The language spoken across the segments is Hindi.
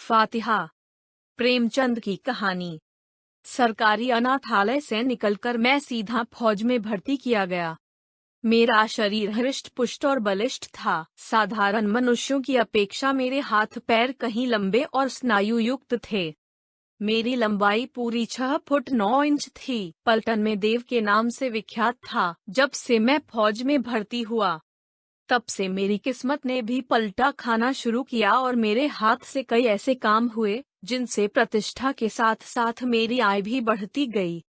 फातिहा। प्रेमचंद की कहानी। सरकारी अनाथालय से निकलकर मैं सीधा फौज में भर्ती किया गया। मेरा शरीर हृष्ट पुष्ट और बलिष्ठ था। साधारण मनुष्यों की अपेक्षा मेरे हाथ पैर कहीं लंबे और स्नायुयुक्त थे। मेरी लंबाई पूरी 6 फुट 9 इंच थी। पलटन में देव के नाम से विख्यात था। जब से मैं फौज में भर्ती हुआ तब से मेरी किस्मत ने भी पलटा खाना शुरू किया और मेरे हाथ से कई ऐसे काम हुए जिनसे प्रतिष्ठा के साथ साथ मेरी आय भी बढ़ती गई।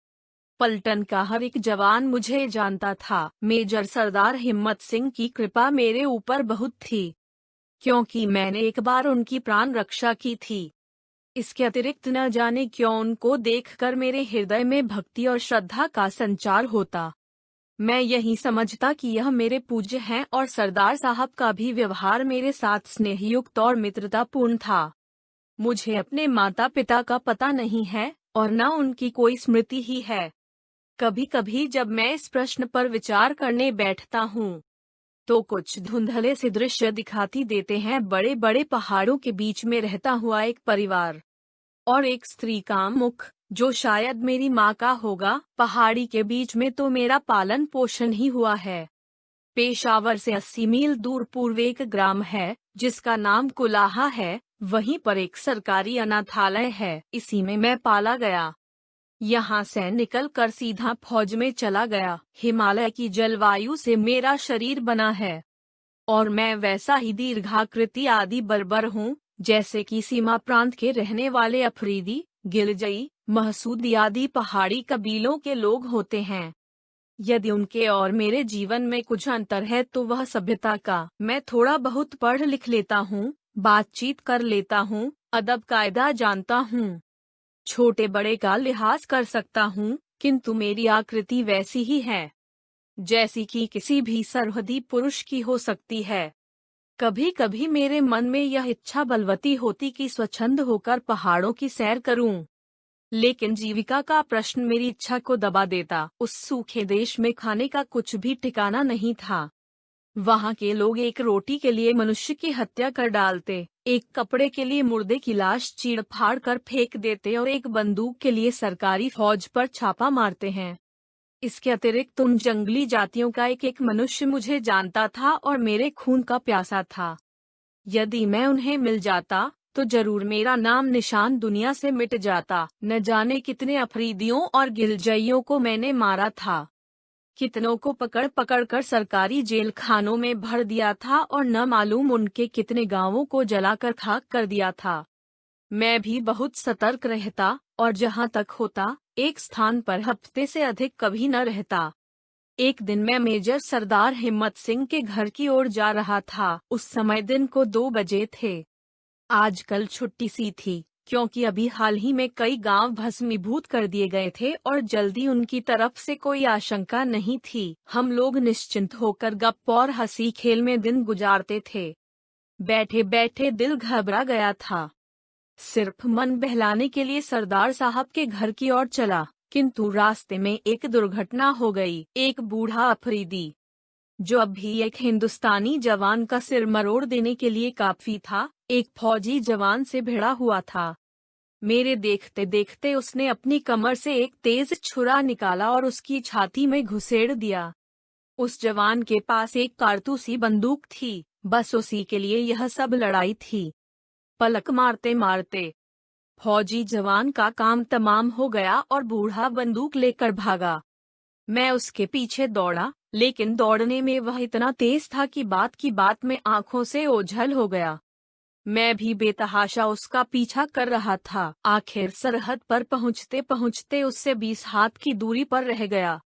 पलटन का हर एक जवान मुझे जानता था। मेजर सरदार हिम्मत सिंह की कृपा मेरे ऊपर बहुत थी, क्योंकि मैंने एक बार उनकी प्राण रक्षा की थी। इसके अतिरिक्त न जाने क्यों उनको देखकर मेरे हृदय में भक्ति और श्रद्धा का संचार होता। मैं यही समझता कि यह मेरे पूज्य हैं और सरदार साहब का भी व्यवहार मेरे साथ स्नेहयुक्त और मित्रतापूर्ण था। मुझे अपने माता पिता का पता नहीं है और न उनकी कोई स्मृति ही है। कभी कभी जब मैं इस प्रश्न पर विचार करने बैठता हूँ तो कुछ धुंधले से दृश्य दिखाती देते हैं। बड़े बड़े पहाड़ों के बीच में रहता हुआ एक परिवार और एक स्त्री का मुख जो शायद मेरी माँ का होगा। पहाड़ी के बीच में तो मेरा पालन पोषण ही हुआ है। पेशावर से 80 मील दूर पूर्व एक ग्राम है जिसका नाम कुलाहा है। वहीं पर एक सरकारी अनाथालय है। इसी में मैं पाला गया। यहाँ से निकलकर सीधा फौज में चला गया। हिमालय की जलवायु से मेरा शरीर बना है और मैं वैसा ही दीर्घाकृति आदि बर्बर हूँ जैसे कि सीमा प्रांत के रहने वाले अफरीदी, गिलजई, महसूदी आदि पहाड़ी कबीलों के लोग होते हैं। यदि उनके और मेरे जीवन में कुछ अंतर है तो वह सभ्यता का। मैं थोड़ा बहुत पढ़ लिख लेता हूँ, बातचीत कर लेता हूँ, अदब कायदा जानता हूँ, छोटे बड़े का लिहाज कर सकता हूँ, किंतु मेरी आकृति वैसी ही है जैसी कि किसी भी सरहदी पुरुष की हो सकती है। कभी कभी मेरे मन में यह इच्छा बलवती होती कि स्वच्छंद होकर पहाड़ों की सैर करूं, लेकिन जीविका का प्रश्न मेरी इच्छा को दबा देता। उस सूखे देश में खाने का कुछ भी ठिकाना नहीं था। वहाँ के लोग एक रोटी के लिए मनुष्य की हत्या कर डालते, एक कपड़े के लिए मुर्दे की लाश चीड़ फाड़ कर फेंक देते और एक बंदूक के लिए सरकारी फौज पर छापा मारते हैं। इसके अतिरिक्त उन जंगली जातियों का एक एक मनुष्य मुझे जानता था और मेरे खून का प्यासा था। यदि मैं उन्हें मिल जाता तो जरूर मेरा नाम निशान दुनिया से मिट जाता। न जाने कितने अफरीदियों और गिलजइयों को मैंने मारा था, कितनों को पकड़ पकड़ कर सरकारी जेल खानों में भर दिया था और न मालूम उनके कितने गांवों को जलाकर खाक कर दिया था। मैं भी बहुत सतर्क रहता और जहां तक होता एक स्थान पर हफ्ते से अधिक कभी न रहता। एक दिन मैं मेजर सरदार हिम्मत सिंह के घर की ओर जा रहा था। उस समय दिन को 2 बजे थे। आजकल छुट्टी सी थी, क्योंकि अभी हाल ही में कई गांव भस्मीभूत कर दिए गए थे और जल्दी उनकी तरफ से कोई आशंका नहीं थी। हम लोग निश्चिंत होकर गप और हंसी खेल में दिन गुजारते थे। बैठे बैठे दिल घबरा गया था। सिर्फ मन बहलाने के लिए सरदार साहब के घर की ओर चला, किंतु रास्ते में एक दुर्घटना हो गई। एक बूढ़ा अफरीदी जो अभी एक हिंदुस्तानी जवान का सिर मरोड़ देने के लिए काफी था, एक फौजी जवान से भिड़ा हुआ था। मेरे देखते देखते उसने अपनी कमर से एक तेज छुरा निकाला और उसकी छाती में घुसेड़ दिया। उस जवान के पास एक कारतूसी बंदूक थी, बस उसी के लिए यह सब लड़ाई थी। पलक मारते मारते फौजी जवान का काम तमाम हो गया और बूढ़ा बंदूक लेकर भागा। मैं उसके पीछे दौड़ा, लेकिन दौड़ने में वह इतना तेज था कि बात की बात में आंखों से ओझल हो गया। मैं भी बेतहाशा उसका पीछा कर रहा था। आखिर सरहद पर पहुंचते पहुंचते उससे 20 हाथ की दूरी पर रह गया।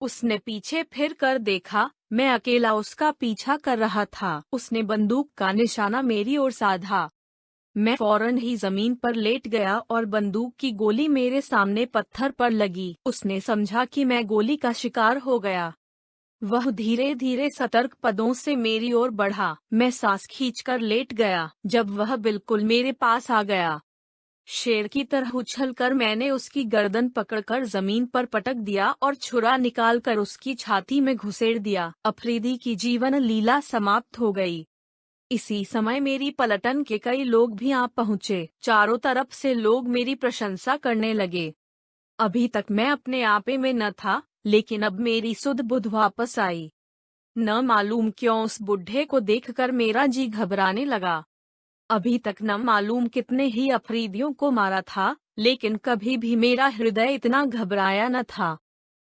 उसने पीछे फिर कर देखा, मैं अकेला उसका पीछा कर रहा था। उसने बंदूक का निशाना मेरी ओर साधा। मैं फौरन ही जमीन पर लेट गया और बंदूक की गोली मेरे सामने पत्थर पर लगी। उसने समझा कि मैं गोली का शिकार हो गया। वह धीरे धीरे सतर्क पदों से मेरी ओर बढ़ा। मैं सांस खींचकर लेट गया। जब वह बिल्कुल मेरे पास आ गया, शेर की तरह उछलकर मैंने उसकी गर्दन पकड़कर जमीन पर पटक दिया और छुरा निकालकर उसकी छाती में घुसेड़ दिया। अफरीदी की जीवन लीला समाप्त हो गई। इसी समय मेरी पलटन के कई लोग भी आ पहुँचे। चारों तरफ से लोग मेरी प्रशंसा करने लगे। अभी तक मैं अपने आपे में न था, लेकिन अब मेरी सुध बुध वापस आई। न मालूम क्यों उस बुढ़े को देखकर मेरा जी घबराने लगा। अभी तक न मालूम कितने ही अफरीदियों को मारा था, लेकिन कभी भी मेरा हृदय इतना घबराया न था।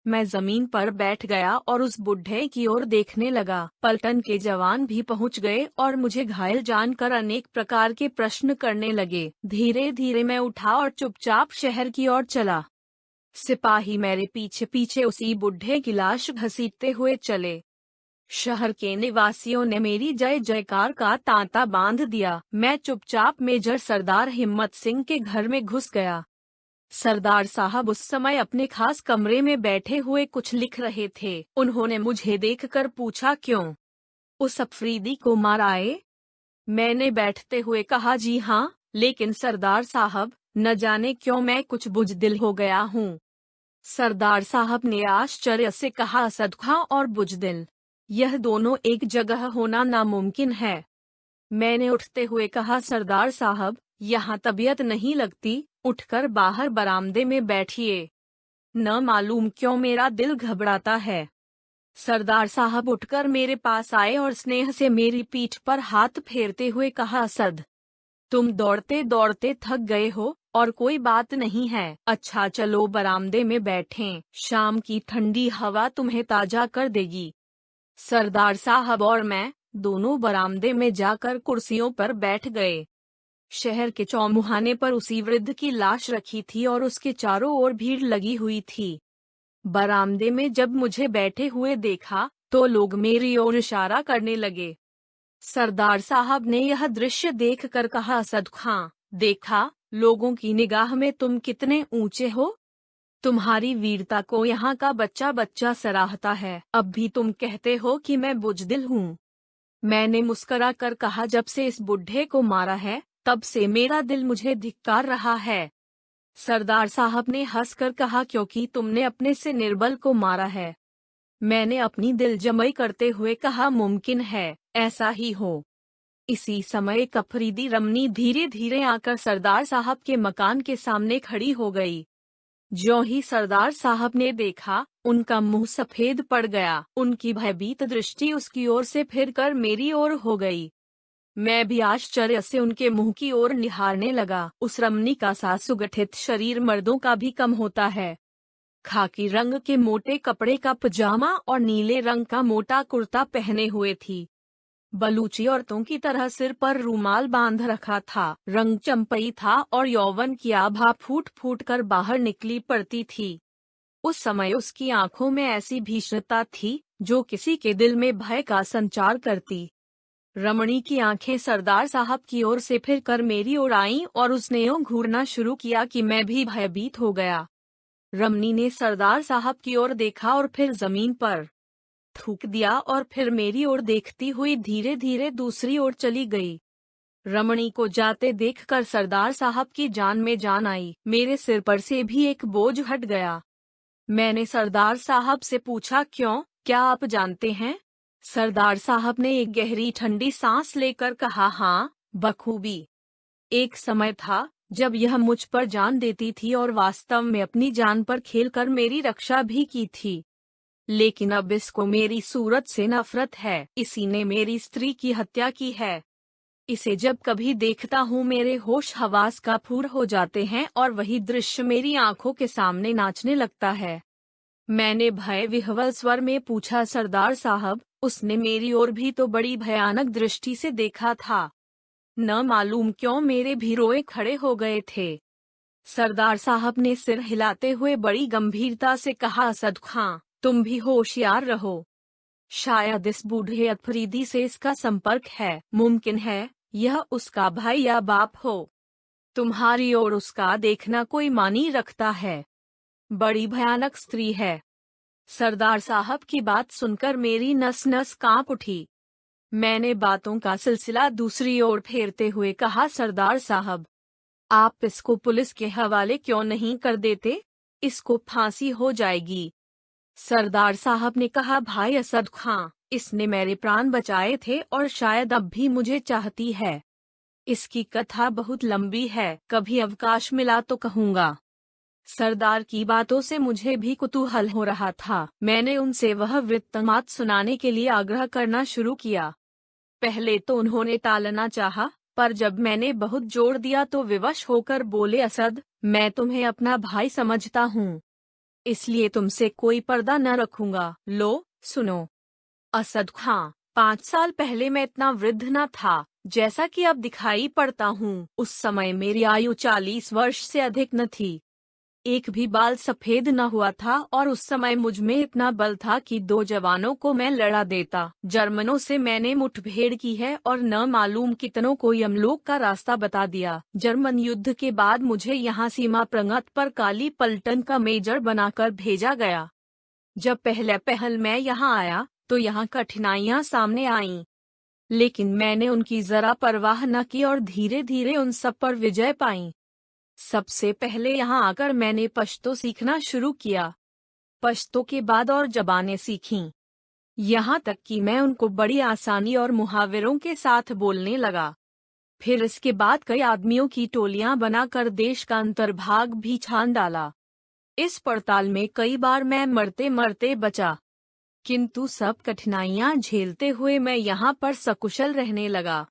मैं जमीन पर बैठ गया और उस बुढ़े की ओर देखने लगा। पलटन के जवान भी पहुंच गए और मुझे घायल जानकर अनेक प्रकार के प्रश्न करने लगे। धीरे धीरे मैं उठा और चुपचाप शहर की ओर चला। सिपाही मेरे पीछे पीछे उसी बुढ़े की लाश घसीटते हुए चले। शहर के निवासियों ने मेरी जय जयकार का तांता बांध दिया। मैं चुपचाप मेजर सरदार हिम्मत सिंह के घर में घुस गया। सरदार साहब उस समय अपने खास कमरे में बैठे हुए कुछ लिख रहे थे। उन्होंने मुझे देखकर पूछा, क्यों, उस अफरीदी को मार आए? मैंने बैठते हुए कहा, जी हाँ, लेकिन सरदार साहब, न जाने क्यों मैं कुछ बुज़दिल हो गया हूँ। सरदार साहब ने आश्चर्य से कहा, असद खां और बुज़दिल, यह दोनों एक जगह होना नामुमकिन है। मैंने उठते हुए कहा, सरदार साहब, यहाँ तबीयत नहीं लगती, उठकर बाहर बरामदे में बैठिए। न मालूम क्यों मेरा दिल घबराता है। सरदार साहब उठकर मेरे पास आए और स्नेह से मेरी पीठ पर हाथ फेरते हुए कहा, असद, तुम दौड़ते दौड़ते थक गए हो और कोई बात नहीं है। अच्छा चलो बरामदे में बैठें, शाम की ठंडी हवा तुम्हें ताजा कर देगी। सरदार साहब और मैं दोनों बरामदे में जाकर कुर्सियों पर बैठ गए। शहर के चौमुहाने पर उसी वृद्ध की लाश रखी थी और उसके चारों ओर भीड़ लगी हुई थी। बरामदे में जब मुझे बैठे हुए देखा तो लोग मेरी ओर इशारा करने लगे। सरदार साहब ने यह दृश्य देखकर कहा, असद खां, देखा, लोगों की निगाह में तुम कितने ऊंचे हो। तुम्हारी वीरता को यहाँ का बच्चा बच्चा सराहता है। अब भी तुम कहते हो कि मैं बुज़दिल हूँ। मैंने मुस्करा कर कहा, जब से इस बुढ़े को मारा है, तब से मेरा दिल मुझे धिक्कार रहा है। सरदार साहब ने हंसकर कहा, क्योंकि तुमने अपने से निर्बल को मारा है। मैंने अपनी दिल जमई करते हुए कहा, मुमकिन है, ऐसा ही हो। इसी समय एक अफरीदी रमनी धीरे धीरे आकर सरदार साहब के मकान के सामने खड़ी हो गई। ज्यों ही सरदार साहब ने देखा, उनका मुंह सफेद पड़ गया। उनकी भयभीत दृष्टि उसकी ओर से फिरकर मेरी ओर हो गई। मैं भी आश्चर्य से उनके मुंह की ओर निहारने लगा। उस रमनी का सा सुगठित शरीर मर्दों का भी कम होता है। खाकी रंग के मोटे कपड़े का पजामा और नीले रंग का मोटा कुर्ता पहने हुए थी। बलूची औरतों की तरह सिर पर रूमाल बांध रखा था। रंग चंपई था और यौवन की आभा फूट फूट कर बाहर निकली पड़ती थी। उस समय उसकी आंखों में ऐसी भीषणता थी जो किसी के दिल में भय का संचार करती। रमणी की आंखें सरदार साहब की ओर से फिरकर मेरी ओर आईं और उसने यूं घूरना शुरू किया कि मैं भी भयभीत हो गया। रमणी ने सरदार साहब की ओर देखा और फिर जमीन पर थूक दिया और फिर मेरी ओर देखती हुई धीरे धीरे दूसरी ओर चली गई। रमणी को जाते देखकर सरदार साहब की जान में जान आई। मेरे सिर पर से भी एक बोझ हट गया। मैंने सरदार साहब से पूछा, क्यों, क्या आप जानते हैं? सरदार साहब ने एक गहरी ठंडी सांस लेकर कहा, हाँ, बखूबी। एक समय था जब यह मुझ पर जान देती थी और वास्तव में अपनी जान पर खेलकर मेरी रक्षा भी की थी। लेकिन अब इसको मेरी सूरत से नफरत है। इसी ने मेरी स्त्री की हत्या की है। इसे जब कभी देखता हूँ मेरे होश हवास का फूर हो जाते हैं और वही दृश्य मेरी आंखों के सामने नाचने लगता है। मैंने भय विह्वल स्वर में पूछा, सरदार साहब, उसने मेरी ओर भी तो बड़ी भयानक दृष्टि से देखा था। न मालूम क्यों मेरे भी रोए खड़े हो गए थे। सरदार साहब ने सिर हिलाते हुए बड़ी गंभीरता से कहा, असद खां, तुम भी होशियार रहो। शायद इस बूढ़े अफरीदी से इसका संपर्क है। मुमकिन है यह उसका भाई या बाप हो। तुम्हारी और उसका देखना कोई मानी रखता है। बड़ी भयानक स्त्री है। सरदार साहब की बात सुनकर मेरी नस नस कांप उठी। मैंने बातों का सिलसिला दूसरी ओर फेरते हुए कहा, सरदार साहब, आप इसको पुलिस के हवाले क्यों नहीं कर देते? इसको फांसी हो जाएगी। सरदार साहब ने कहा, भाई असद खां, इसने मेरे प्राण बचाए थे और शायद अब भी मुझे चाहती है। इसकी कथा बहुत लंबी है, कभी अवकाश मिला तो कहूँगा। सरदार की बातों से मुझे भी कुतूहल हो रहा था। मैंने उनसे वह वृत्तांत सुनाने के लिए आग्रह करना शुरू किया। पहले तो उन्होंने टालना चाहा, पर जब मैंने बहुत जोर दिया तो विवश होकर बोले, असद, मैं तुम्हें अपना भाई समझता हूँ, इसलिए तुमसे कोई पर्दा न रखूंगा। लो सुनो। असद खां, 5 साल पहले मैं इतना वृद्ध न था जैसा कि अब दिखाई पड़ता हूँ। उस समय मेरी आयु 40 वर्ष से अधिक न थी। एक भी बाल सफेद न हुआ था और उस समय मुझ में इतना बल था कि 2 जवानों को मैं लड़ा देता। जर्मनों से मैंने मुठभेड़ की है और न मालूम कितनों को यमलोक का रास्ता बता दिया। जर्मन युद्ध के बाद मुझे यहाँ सीमा प्रांत पर काली पलटन का मेजर बनाकर भेजा गया। जब पहले पहल मैं यहाँ आया तो यहाँ कठिनाइयाँ सामने आईं, लेकिन मैंने उनकी जरा परवाह न की और धीरे धीरे उन सब पर विजय पाई। सबसे पहले यहाँ आकर मैंने पश्तो सीखना शुरू किया। पश्तो के बाद और जबानें सीखीं। यहाँ तक कि मैं उनको बड़ी आसानी और मुहावरों के साथ बोलने लगा। फिर इसके बाद कई आदमियों की टोलियां बनाकर देश का अंतर्भाग भी छान डाला। इस पड़ताल में कई बार मैं मरते मरते बचा, किंतु सब कठिनाइयां झेलते हुए मैं यहाँ पर सकुशल रहने लगा।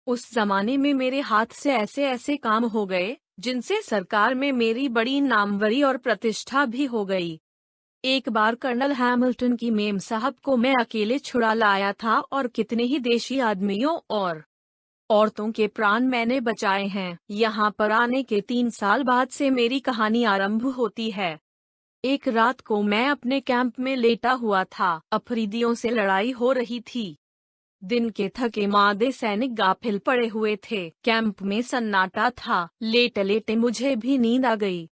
उस जमाने में मेरे हाथ से ऐसे ऐसे काम हो गए जिनसे सरकार में मेरी बड़ी नामवरी और प्रतिष्ठा भी हो गई। एक बार कर्नल हैमिल्टन की मेम साहब को मैं अकेले छुड़ा लाया था और कितने ही देशी आदमियों और औरतों के प्राण मैंने बचाए हैं। यहाँ पर आने के 3 साल बाद से मेरी कहानी आरंभ होती है। एक रात को मैं अपने कैंप में लेटा हुआ था। अफरीदियों से लड़ाई हो रही थी। दिन के थके मादे सैनिक गाफिल पड़े हुए थे। कैंप में सन्नाटा था। लेटे लेटे मुझे भी नींद आ गई।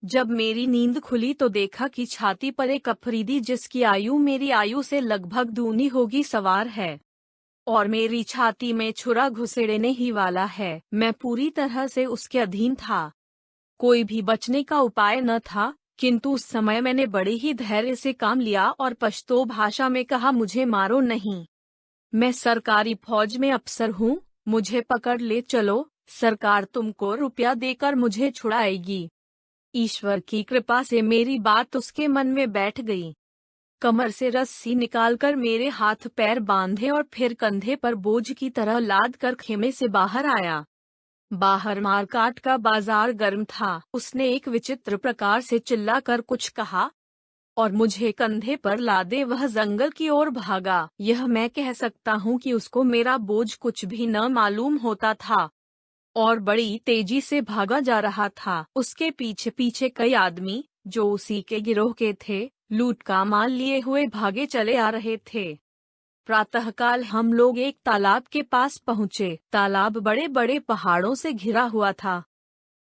जब मेरी नींद खुली तो देखा कि छाती पर एक अफरीदी, जिसकी आयु मेरी आयु से लगभग दूनी होगी, सवार है और मेरी छाती में छुरा घुसेड़ने ही वाला है। मैं पूरी तरह से उसके अधीन था। कोई भी बचने का उपाय न था, किंतु उस समय मैंने बड़े ही धैर्य से काम लिया और पश्तो भाषा में कहा, मुझे मारो नहीं, मैं सरकारी फौज में अफसर हूँ, मुझे पकड़ ले चलो, सरकार तुमको रुपया देकर मुझे छुड़ाएगी। ईश्वर की कृपा से मेरी बात उसके मन में बैठ गई। कमर से रस्सी निकालकर मेरे हाथ पैर बांधे और फिर कंधे पर बोझ की तरह लाद कर खेमे से बाहर आया। बाहर मारकाट का बाजार गर्म था। उसने एक विचित्र प्रकार से चिल्लाकर कुछ कहा और मुझे कंधे पर लादे वह जंगल की ओर भागा। यह मैं कह सकता हूँ कि उसको मेरा बोझ कुछ भी न मालूम होता था और बड़ी तेजी से भागा जा रहा था। उसके पीछे पीछे कई आदमी, जो उसी के गिरोह के थे, लूट का माल लिए हुए भागे चले आ रहे थे। प्रातःकाल हम लोग एक तालाब के पास पहुँचे। तालाब बड़े बड़े पहाड़ों से घिरा हुआ था।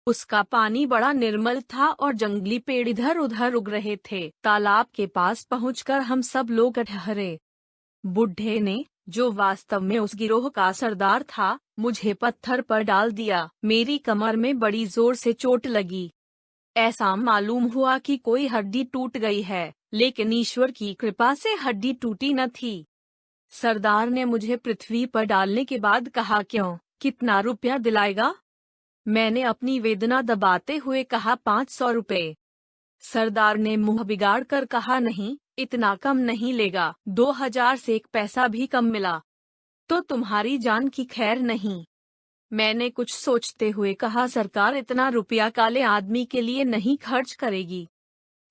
उसका पानी बड़ा निर्मल था और जंगली पेड़ इधर उधर उग रहे थे। तालाब के पास पहुंचकर हम सब लोग ठहरे। बुढ़े ने, जो वास्तव में उस गिरोह का सरदार था, मुझे पत्थर पर डाल दिया। मेरी कमर में बड़ी जोर से चोट लगी। ऐसा मालूम हुआ कि कोई हड्डी टूट गई है, लेकिन ईश्वर की कृपा से हड्डी टूटी न थी। सरदार ने मुझे पृथ्वी पर डालने के बाद कहा, क्यों, कितना रुपया दिलाएगा? मैंने अपनी वेदना दबाते हुए कहा, 500 रुपए। सरदार ने मुंह बिगाड़ कर कहा, नहीं, इतना कम नहीं लेगा। 2000 से 1 पैसा भी कम मिला तो तुम्हारी जान की खैर नहीं। मैंने कुछ सोचते हुए कहा, सरकार इतना रुपया काले आदमी के लिए नहीं खर्च करेगी।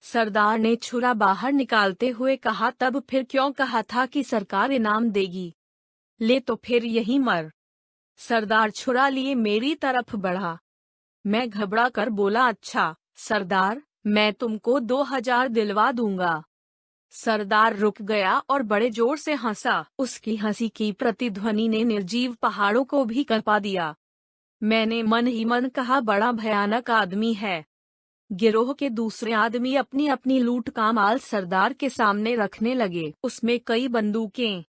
सरदार ने छुरा बाहर निकालते हुए कहा, तब फिर क्यों कहा था कि सरकार इनाम देगी? ले तो फिर यही मर। सरदार छुरा लिए मेरी तरफ बढ़ा। मैं घबरा कर बोला, अच्छा सरदार, मैं तुमको 2000 दिलवा दूंगा। सरदार रुक गया और बड़े जोर से हंसा। उसकी हंसी की प्रतिध्वनि ने निर्जीव पहाड़ों को भी कंपा दिया। मैंने मन ही मन कहा, बड़ा भयानक आदमी है। गिरोह के दूसरे आदमी अपनी अपनी लूट का माल सरदार के सामने रखने लगे। उसमें कई बंदूकें,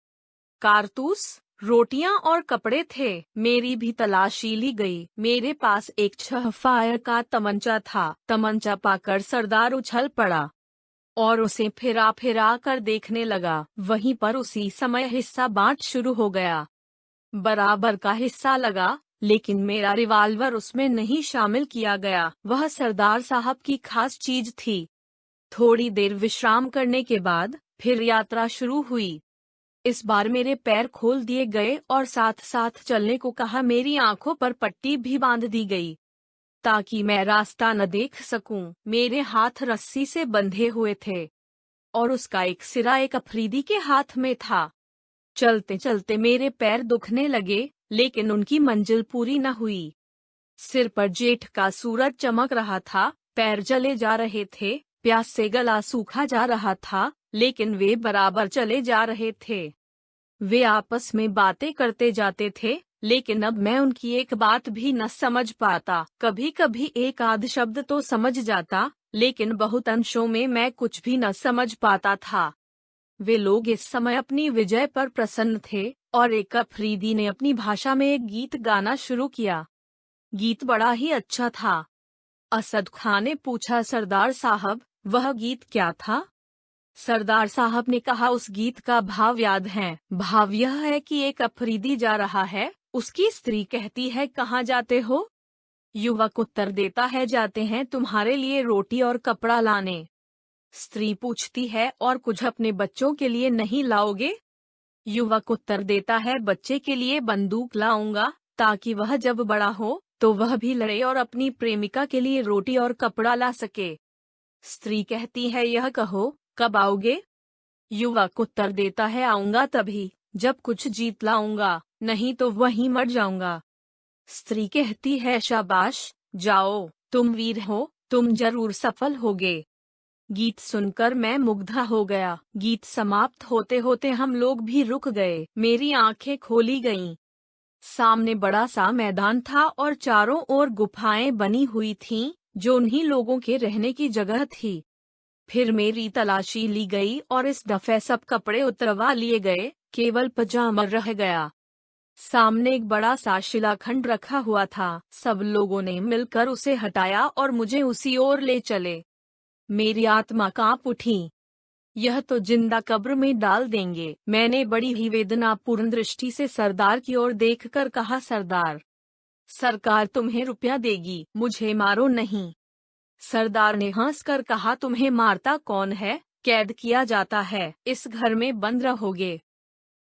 कारतूस, रोटियां और कपड़े थे। मेरी भी तलाशी ली गई। मेरे पास एक 6 फायर का तमंचा था। तमंचा पाकर सरदार उछल पड़ा और उसे फिरा फिरा कर देखने लगा। वहीं पर उसी समय हिस्सा बांट शुरू हो गया। बराबर का हिस्सा लगा, लेकिन मेरा रिवाल्वर उसमें नहीं शामिल किया गया। वह सरदार साहब की खास चीज थी। थोड़ी देर विश्राम करने के बाद फिर यात्रा शुरू हुई। इस बार मेरे पैर खोल दिए गए और साथ साथ चलने को कहा। मेरी आंखों पर पट्टी भी बांध दी गई ताकि मैं रास्ता न देख सकूं। मेरे हाथ रस्सी से बंधे हुए थे और उसका एक सिरा एक अफरीदी के हाथ में था। चलते चलते मेरे पैर दुखने लगे, लेकिन उनकी मंजिल पूरी न हुई। सिर पर जेठ का सूरज चमक रहा था, पैर जले जा रहे थे, प्यास से गला सूखा जा रहा था, लेकिन वे बराबर चले जा रहे थे। वे आपस में बातें करते जाते थे, लेकिन अब मैं उनकी एक बात भी न समझ पाता। कभी कभी एक आध शब्द तो समझ जाता, लेकिन बहुत अंशों में मैं कुछ भी न समझ पाता था। वे लोग इस समय अपनी विजय पर प्रसन्न थे और एक अफरीदी ने अपनी भाषा में एक गीत गाना शुरू किया। गीत बड़ा ही अच्छा था। असद खां ने पूछा, सरदार साहब, वह गीत क्या था? सरदार साहब ने कहा, उस गीत का भाव याद है। भाव यह है कि एक अफरीदी जा रहा है, उसकी स्त्री कहती है, कहाँ जाते हो? युवक उत्तर देता है, जाते हैं तुम्हारे लिए रोटी और कपड़ा लाने। स्त्री पूछती है, और कुछ अपने बच्चों के लिए नहीं लाओगे? युवक उत्तर देता है, बच्चे के लिए बंदूक लाऊंगा, ताकि वह जब बड़ा हो तो वह भी लड़े और अपनी प्रेमिका के लिए रोटी और कपड़ा ला सके। स्त्री कहती है, यह कहो, कब आओगे? युवक उत्तर देता है, आऊंगा तभी जब कुछ जीत लाऊंगा, नहीं तो वहीं मर जाऊंगा। स्त्री कहती है, शाबाश, जाओ, तुम वीर हो, तुम जरूर सफल होगे। गीत सुनकर मैं मुग्ध हो गया। गीत समाप्त होते होते हम लोग भी रुक गए। मेरी आंखें खोली गईं। सामने बड़ा सा मैदान था और चारों ओर गुफाएं बनी हुई थीं, जो उन्हीं लोगों के रहने की जगह थी। फिर मेरी तलाशी ली गई और इस दफे सब कपड़े उतरवा लिए गए, केवल पजामा रह गया। सामने एक बड़ा सा शिलाखंड रखा हुआ था। सब लोगों ने मिलकर उसे हटाया और मुझे उसी ओर ले चले। मेरी आत्मा कांप उठी। यह तो जिंदा कब्र में डाल देंगे। मैंने बड़ी ही वेदनापूर्ण दृष्टि से सरदार की ओर देखकर कहा, सरदार, सरकार तुम्हें रुपया देगी, मुझे मारो नहीं। सरदार ने हंसकर कहा, तुम्हें मारता कौन है? कैद किया जाता है, इस घर में बंद रहोगे।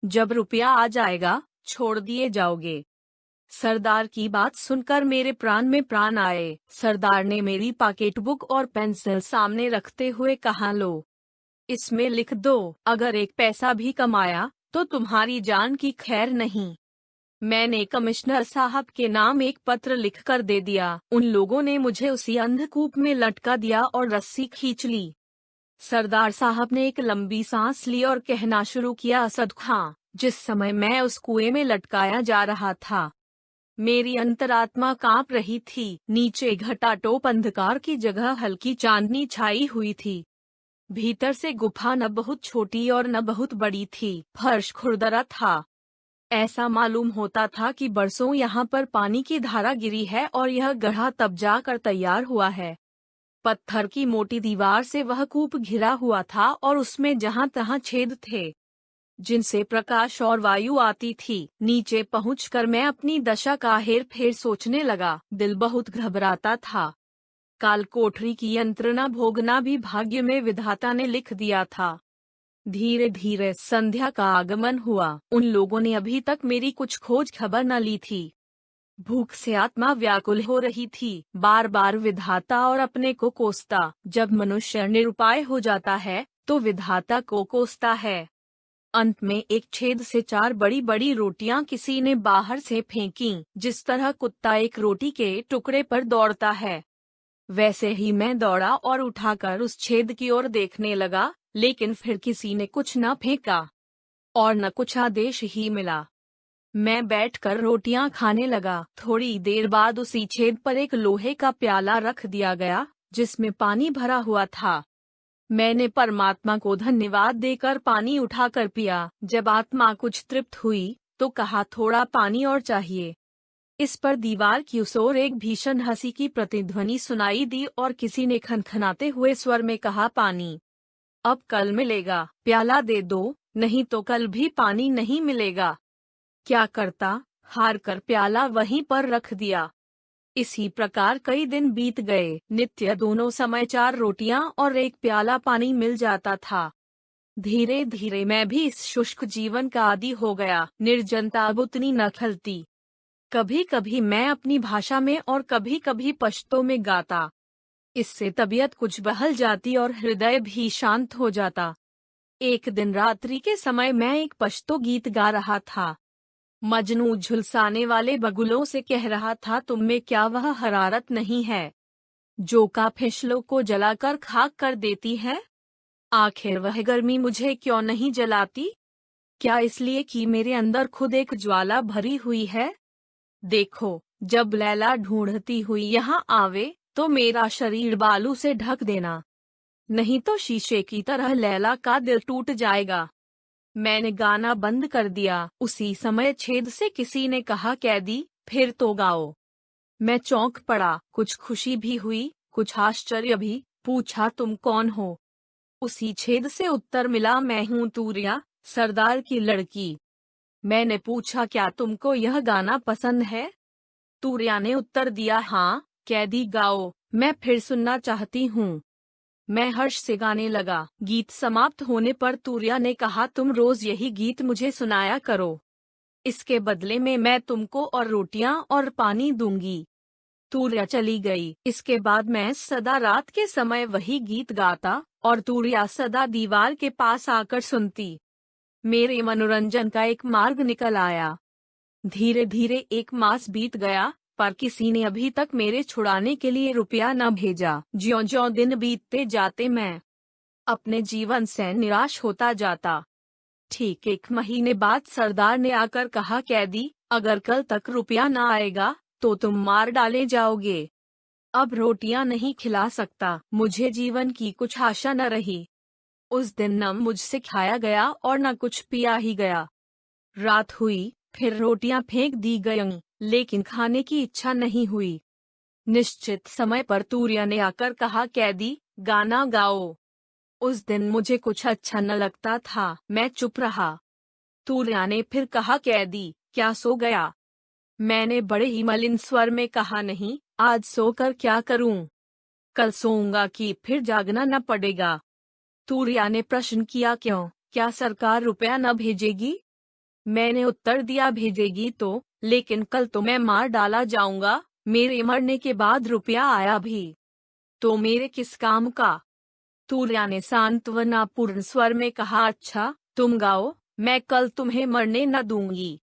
जब रुपया आ जाएगा छोड़ दिए जाओगे। सरदार की बात सुनकर मेरे प्राण में प्राण आए। सरदार ने मेरी पॉकेटबुक और पेंसिल सामने रखते हुए कहा, लो, इसमें लिख दो, अगर एक पैसा भी कमाया तो तुम्हारी जान की खैर नहीं। मैंने कमिश्नर साहब के नाम एक पत्र लिखकर दे दिया। उन लोगों ने मुझे उसी अंधकूप में लटका दिया और रस्सी खींच ली। सरदार साहब ने एक लंबी सांस ली और कहना शुरू किया, असद खां, जिस समय मैं उस कुएं में लटकाया जा रहा था, मेरी अंतरात्मा कांप रही थी। नीचे घटाटोप अंधकार की जगह हल्की चांदनी छाई हुई थी। भीतर से गुफा न बहुत छोटी और न बहुत बड़ी थी। फर्श खुरदरा था। ऐसा मालूम होता था कि बरसों यहाँ पर पानी की धारा गिरी है और यह गड्ढा तब जाकर तैयार हुआ है। पत्थर की मोटी दीवार से वह कूप घिरा हुआ था और उसमें जहाँ तहाँ छेद थे, जिनसे प्रकाश और वायु आती थी। नीचे पहुंचकर मैं अपनी दशा का हेर फेर सोचने लगा। दिल बहुत घबराता था। काल कोठरी की यंत्रणा भोगना भी भाग्य में विधाता ने लिख दिया था। धीरे धीरे संध्या का आगमन हुआ। उन लोगों ने अभी तक मेरी कुछ खोज खबर न ली थी। भूख से आत्मा व्याकुल हो रही थी। बार बार विधाता और अपने को कोसता। जब मनुष्य निरुपाय हो जाता है तो विधाता को कोसता है। अंत में एक छेद से 4 बड़ी बड़ी रोटियां किसी ने बाहर से फेंकीं। जिस तरह कुत्ता एक रोटी के टुकड़े पर दौड़ता है, वैसे ही मैं दौड़ा और उठाकर उस छेद की ओर देखने लगा, लेकिन फिर किसी ने कुछ न फेंका और न कुछ आदेश ही मिला। मैं बैठकर रोटियां खाने लगा। थोड़ी देर बाद उसी छेद पर एक लोहे का प्याला रख दिया गया, जिसमें पानी भरा हुआ था। मैंने परमात्मा को धन्यवाद देकर पानी उठाकर पिया। जब आत्मा कुछ तृप्त हुई तो कहा, थोड़ा पानी और चाहिए। इस पर दीवार की उस ओर एक भीषण हंसी की प्रतिध्वनि सुनाई दी और किसी ने खनखनाते हुए स्वर में कहा, पानी। अब कल मिलेगा, प्याला दे दो, नहीं तो कल भी पानी नहीं मिलेगा। क्या करता, हार कर प्याला वहीं पर रख दिया। इसी प्रकार कई दिन बीत गए। नित्य दोनों समय 4 रोटियां और 1 प्याला पानी मिल जाता था। धीरे धीरे मैं भी इस शुष्क जीवन का आदी हो गया। निर्जनता अब उतनी न खलती। कभी कभी मैं अपनी भाषा में और कभी कभी पश्तो में गाता। इससे तबीयत कुछ बहल जाती और हृदय भी शांत हो जाता। एक दिन रात्रि के समय मैं एक पश्तो गीत गा रहा था। मजनू झुलसाने वाले बगुलों से कह रहा था, तुम में क्या वह हरारत नहीं है जो का फिसलों को जलाकर खाक कर देती है? आखिर वह गर्मी मुझे क्यों नहीं जलाती? क्या इसलिए कि मेरे अंदर खुद एक ज्वाला भरी हुई है? देखो, जब लैला ढूंढती हुई यहाँ आवे तो मेरा शरीर बालू से ढक देना, नहीं तो शीशे की तरह लैला का दिल टूट जाएगा। मैंने गाना बंद कर दिया। उसी समय छेद से किसी ने कहा, कैदी फिर तो गाओ। मैं चौंक पड़ा, कुछ खुशी भी हुई, कुछ आश्चर्य भी। पूछा, तुम कौन हो? उसी छेद से उत्तर मिला, मैं हूँ तूरिया, सरदार की लड़की। मैंने पूछा, क्या तुमको यह गाना पसंद है? तूरिया ने उत्तर दिया, हाँ कैदी गाओ, मैं फिर सुनना चाहती हूँ। मैं हर्ष से गाने लगा। गीत समाप्त होने पर तूरिया ने कहा, तुम रोज यही गीत मुझे सुनाया करो, इसके बदले में मैं तुमको और रोटियां और पानी दूंगी। तूरिया चली गई। इसके बाद मैं सदा रात के समय वही गीत गाता और तूरिया सदा दीवार के पास आकर सुनती। मेरे मनोरंजन का एक मार्ग निकल आया। धीरे धीरे 1 मास बीत गया, पर किसी ने अभी तक मेरे छुड़ाने के लिए रुपया न भेजा। ज्यों-ज्यों दिन बीतते जाते मैं अपने जीवन से निराश होता जाता। ठीक 1 महीने बाद सरदार ने आकर कहा, कैदी अगर कल तक रुपया न आएगा तो तुम मार डाले जाओगे। अब रोटियां नहीं खिला सकता। मुझे जीवन की कुछ आशा न रही। उस दिन न मुझसे खाया गया और न कुछ पिया ही गया। रात हुई, फिर रोटियां फेंक दी गईं, लेकिन खाने की इच्छा नहीं हुई। निश्चित समय पर तूरिया ने आकर कहा, कैदी गाना गाओ। उस दिन मुझे कुछ अच्छा न लगता था। मैं चुप रहा। तूरिया ने फिर कहा, कैदी क्या सो गया? मैंने बड़े ही मलिन स्वर में कहा, नहीं, आज सोकर क्या करूं? कल सोऊंगा कि फिर जागना न पड़ेगा। तूरिया ने प्रश्न किया, क्यों, क्या सरकार रुपया न भेजेगी? मैंने उत्तर दिया, भेजेगी तो, लेकिन कल तो मैं मार डाला जाऊंगा। मेरे मरने के बाद रुपया आया भी तो मेरे किस काम का? तूरिया ने सांत्वनापूर्ण स्वर में कहा, अच्छा तुम गाओ, मैं कल तुम्हें मरने न दूंगी।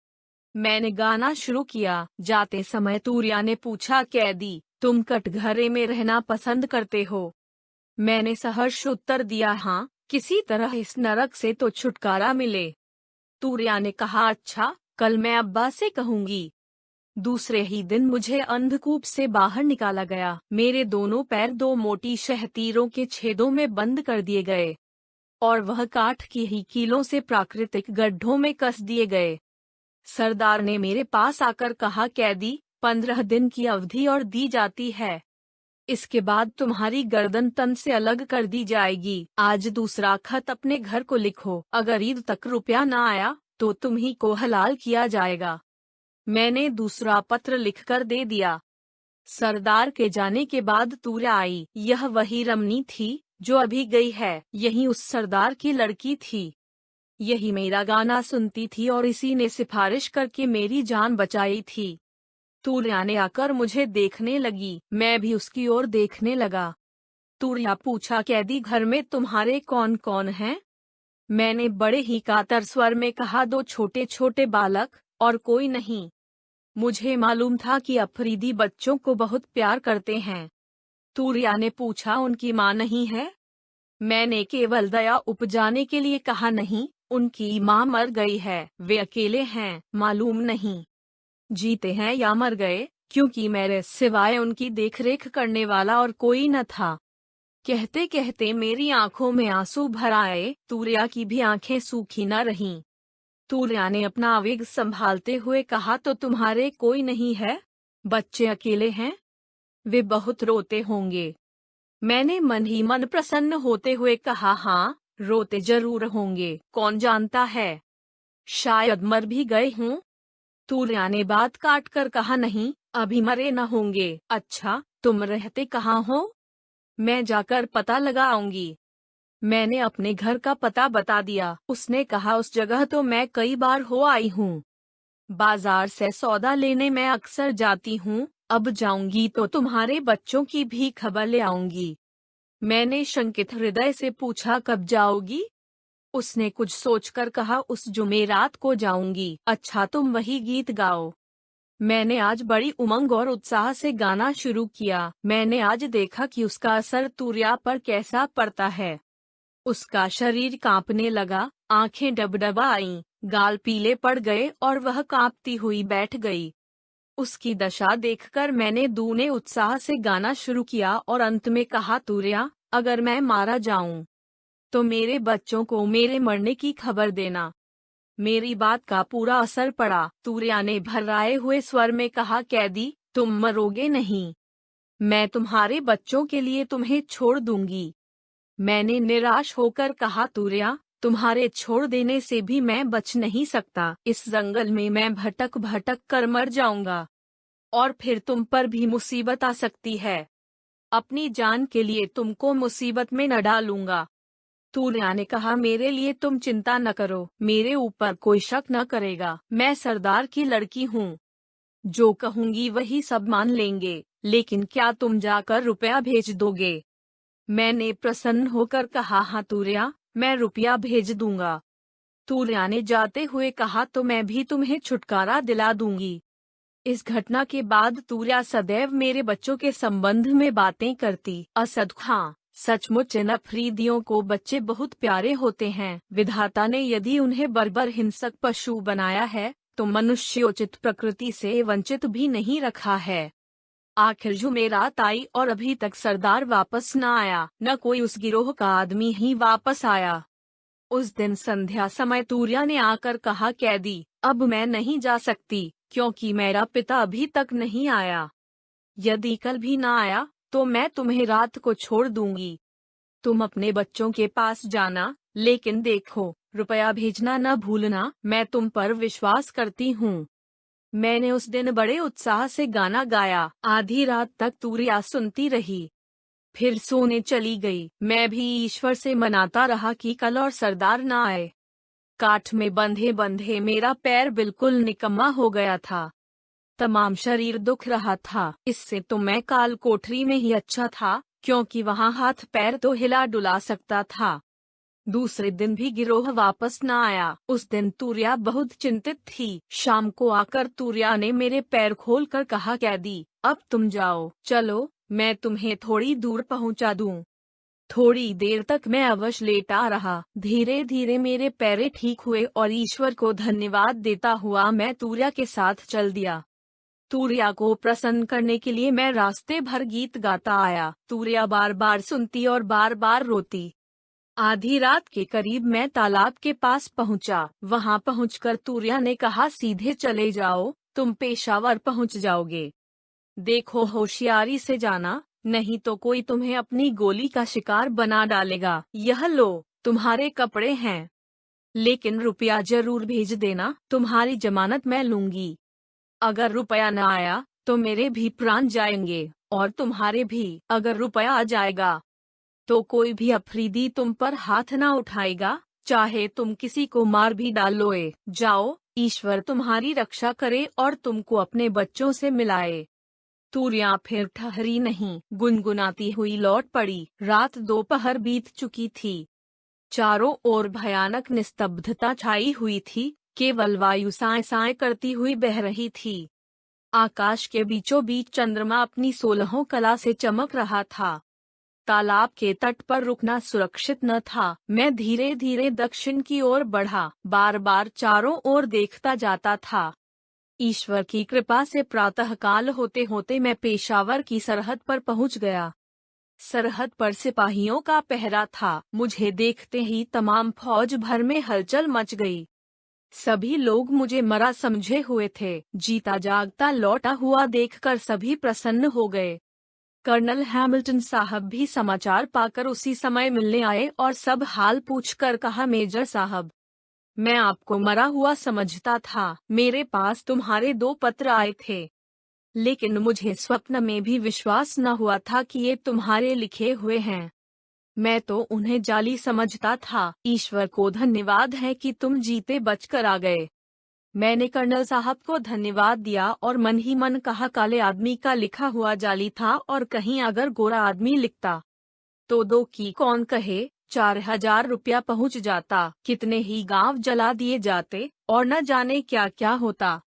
मैंने गाना शुरू किया। जाते समय तूरिया ने पूछा, कैदी तुम कटघरे में रहना पसंद करते हो? मैंने सहर्ष उत्तर दिया, हाँ, किसी तरह इस नरक से तो छुटकारा मिले। तूरिया ने कहा, अच्छा कल मैं अब्बा से कहूंगी। दूसरे ही दिन मुझे अंधकूप से बाहर निकाला गया। मेरे दोनों पैर 2 मोटी शहतीरों के छेदों में बंद कर दिए गए और वह काठ की ही कीलों से प्राकृतिक गड्ढों में कस दिए गए। सरदार ने मेरे पास आकर कहा, कैदी 15 दिन की अवधि और दी जाती है, इसके बाद तुम्हारी गर्दन तन से अलग कर दी जाएगी। आज दूसरा खत अपने घर को लिखो। अगर ईद तक रुपया न आया तो तुम ही को हलाल किया जाएगा। मैंने दूसरा पत्र लिखकर दे दिया। सरदार के जाने के बाद तूरिया आई। यह वही रमनी थी जो अभी गई है। यही उस सरदार की लड़की थी। यही मेरा गाना सुनती थी और इसी ने सिफारिश करके मेरी जान बचाई थी। तूरिया ने आकर मुझे देखने लगी। मैं भी उसकी ओर देखने लगा। तूरिया पूछा, कैदी घर में तुम्हारे कौन कौन हैं? मैंने बड़े ही कातर स्वर में कहा, 2 छोटे छोटे बालक और कोई नहीं। मुझे मालूम था कि अफरीदी बच्चों को बहुत प्यार करते हैं। तूरिया ने पूछा, उनकी माँ नहीं है? मैंने केवल दया उपजाने के लिए कहा, नहीं, उनकी माँ मर गई है। वे अकेले हैं, मालूम नहीं जीते हैं या मर गए, क्योंकि मेरे सिवाय उनकी देखरेख करने वाला और कोई न था। कहते कहते मेरी आंखों में आंसू भर आए। तूरिया की भी आंखें सूखी न रहीं। तूरिया ने अपना आवेग संभालते हुए कहा, तो तुम्हारे कोई नहीं है? बच्चे अकेले हैं? वे बहुत रोते होंगे। मैंने मन ही मन प्रसन्न होते हुए कहा, हाँ, रोते जरूर होंगे, कौन जानता है, शायद मर भी गए हों। तूर्या ने बात काट कर कहा, नहीं, अभी मरे न होंगे। अच्छा, तुम रहते कहाँ हो? मैं जाकर पता लगाऊंगी। मैंने अपने घर का पता बता दिया। उसने कहा, उस जगह तो मैं कई बार हो आई हूँ। बाजार से सौदा लेने मैं अक्सर जाती हूँ। अब जाऊंगी तो तुम्हारे बच्चों की भी खबर ले आऊंगी। मैंने शंकित हृदय से पूछा, कब जाओगी? उसने कुछ सोचकर कहा, उस जुमेरात को जाऊंगी। अच्छा, तुम वही गीत गाओ। मैंने आज बड़ी उमंग और उत्साह से गाना शुरू किया। मैंने आज देखा कि उसका असर तूर्या पर कैसा पड़ता है। उसका शरीर कांपने लगा, आंखें डबडबा आईं, गाल पीले पड़ गए और वह कांपती हुई बैठ गई। उसकी दशा देखकर मैंने दूने उत्साह से गाना शुरू किया और अंत में कहा, तूर्या, अगर मैं मारा जाऊं तो मेरे बच्चों को मेरे मरने की खबर देना। मेरी बात का पूरा असर पड़ा। तूर्या ने भर्राए हुए स्वर में कहा, कैदी, तुम मरोगे नहीं। मैं तुम्हारे बच्चों के लिए तुम्हें छोड़ दूंगी। मैंने निराश होकर कहा, तूर्या, तुम्हारे छोड़ देने से भी मैं बच नहीं सकता। इस जंगल में मैं भटक भटक कर मर जाऊंगा और फिर तुम पर भी मुसीबत आ सकती है। अपनी जान के लिए तुमको मुसीबत में न डालूंगा। तूर्या ने कहा, मेरे लिए तुम चिंता न करो, मेरे ऊपर कोई शक न करेगा। मैं सरदार की लड़की हूँ, जो कहूंगी वही सब मान लेंगे। लेकिन क्या तुम जाकर रुपया भेज दोगे? मैंने प्रसन्न होकर कहा, हाँ तूर्या, मैं रुपया भेज दूंगा। तूर्या ने जाते हुए कहा, तो मैं भी तुम्हें छुटकारा दिला दूंगी। इस घटना के बाद तूर्या सदैव मेरे बच्चों के संबंध में बातें करती। असद खां, सचमुच इन अफरीदियों को बच्चे बहुत प्यारे होते हैं। विधाता ने यदि उन्हें बर्बर हिंसक पशु बनाया है, तो मनुष्योचित प्रकृति से वंचित भी नहीं रखा है। आखिर जुमेरात आई और अभी तक सरदार वापस न आया, न कोई उस गिरोह का आदमी ही वापस आया। उस दिन संध्या समय तूर्या ने आकर कहा, कैदी, अब मैं नहीं जा सकती, क्योंकि मेरा पिता अभी तक नहीं आया। यदि कल भी ना आया तो मैं तुम्हें रात को छोड़ दूंगी। तुम अपने बच्चों के पास जाना, लेकिन देखो, रुपया भेजना न भूलना। मैं तुम पर विश्वास करती हूँ। मैंने उस दिन बड़े उत्साह से गाना गाया। आधी रात तक तूर्या सुनती रही, फिर सोने चली गई। मैं भी ईश्वर से मनाता रहा कि कल और सरदार ना आए। काठ में बंधे बंधे मेरा पैर बिल्कुल निकम्मा हो गया था। तमाम शरीर दुख रहा था। इससे तो मैं काल कोठरी में ही अच्छा था, क्योंकि वहाँ हाथ पैर तो हिला डुला सकता था। दूसरे दिन भी गिरोह वापस न आया। उस दिन तूर्या बहुत चिंतित थी। शाम को आकर तूर्या ने मेरे पैर खोलकर कहा, कैदी, अब तुम जाओ। चलो, मैं तुम्हें थोड़ी दूर पहुंचा दूं। थोड़ी देर तक मैं अवश्य लेटा रहा। धीरे धीरे मेरे पैरे ठीक हुए और ईश्वर को धन्यवाद देता हुआ मैं तूर्या के साथ चल दिया। तूर्या को प्रसन्न करने के लिए मैं रास्ते भर गीत गाता आया। तूर्या बार बार सुनती और बार बार रोती। आधी रात के करीब मैं तालाब के पास पहुंचा। वहां पहुंचकर तूर्या ने कहा, सीधे चले जाओ, तुम पेशावर पहुंच जाओगे। देखो, होशियारी से जाना, नहीं तो कोई तुम्हें अपनी गोली का शिकार बना डालेगा। यह लो, तुम्हारे कपड़े हैं, लेकिन रुपया जरूर भेज देना। तुम्हारी जमानत मैं लूंगी। अगर रुपया न आया तो मेरे भी प्राण जाएंगे और तुम्हारे भी। अगर रुपया आ जाएगा तो कोई भी अफरीदी तुम पर हाथ ना उठाएगा, चाहे तुम किसी को मार भी डालोए। जाओ, ईश्वर तुम्हारी रक्षा करे और तुमको अपने बच्चों से मिलाए। तूर्या फिर ठहरी नहीं, गुनगुनाती हुई लौट पड़ी। रात दोपहर बीत चुकी थी। चारों ओर भयानक निस्तब्धता छाई हुई थी। केवल वायु साए साए करती हुई बह रही थी। आकाश के बीचों बीच चंद्रमा अपनी 16 कला से चमक रहा था। तालाब के तट पर रुकना सुरक्षित न था। मैं धीरे धीरे दक्षिण की ओर बढ़ा, बार बार चारों ओर देखता जाता था। ईश्वर की कृपा से प्रातःकाल होते होते मैं पेशावर की सरहद पर पहुंच गया। सरहद पर सिपाहियों का पहरा था। मुझे देखते ही तमाम फौज भर में हलचल मच गई। सभी लोग मुझे मरा समझे हुए थे। जीता जागता लौटा हुआ देखकर सभी प्रसन्न हो गए। कर्नल हैमिल्टन साहब भी समाचार पाकर उसी समय मिलने आए और सब हाल पूछकर कहा, मेजर साहब, मैं आपको मरा हुआ समझता था। मेरे पास तुम्हारे 2 पत्र आए थे, लेकिन मुझे स्वप्न में भी विश्वास न हुआ था कि ये तुम्हारे लिखे हुए हैं। मैं तो उन्हें जाली समझता था। ईश्वर को धन्यवाद है कि तुम जीते बचकर आ गए। मैंने कर्नल साहब को धन्यवाद दिया और मन ही मन कहा, काले आदमी का लिखा हुआ जाली था और कहीं अगर गोरा आदमी लिखता तो 2 की कौन कहे 4000 रुपया पहुंच जाता, कितने ही गांव जला दिए जाते और न जाने क्या क्या होता।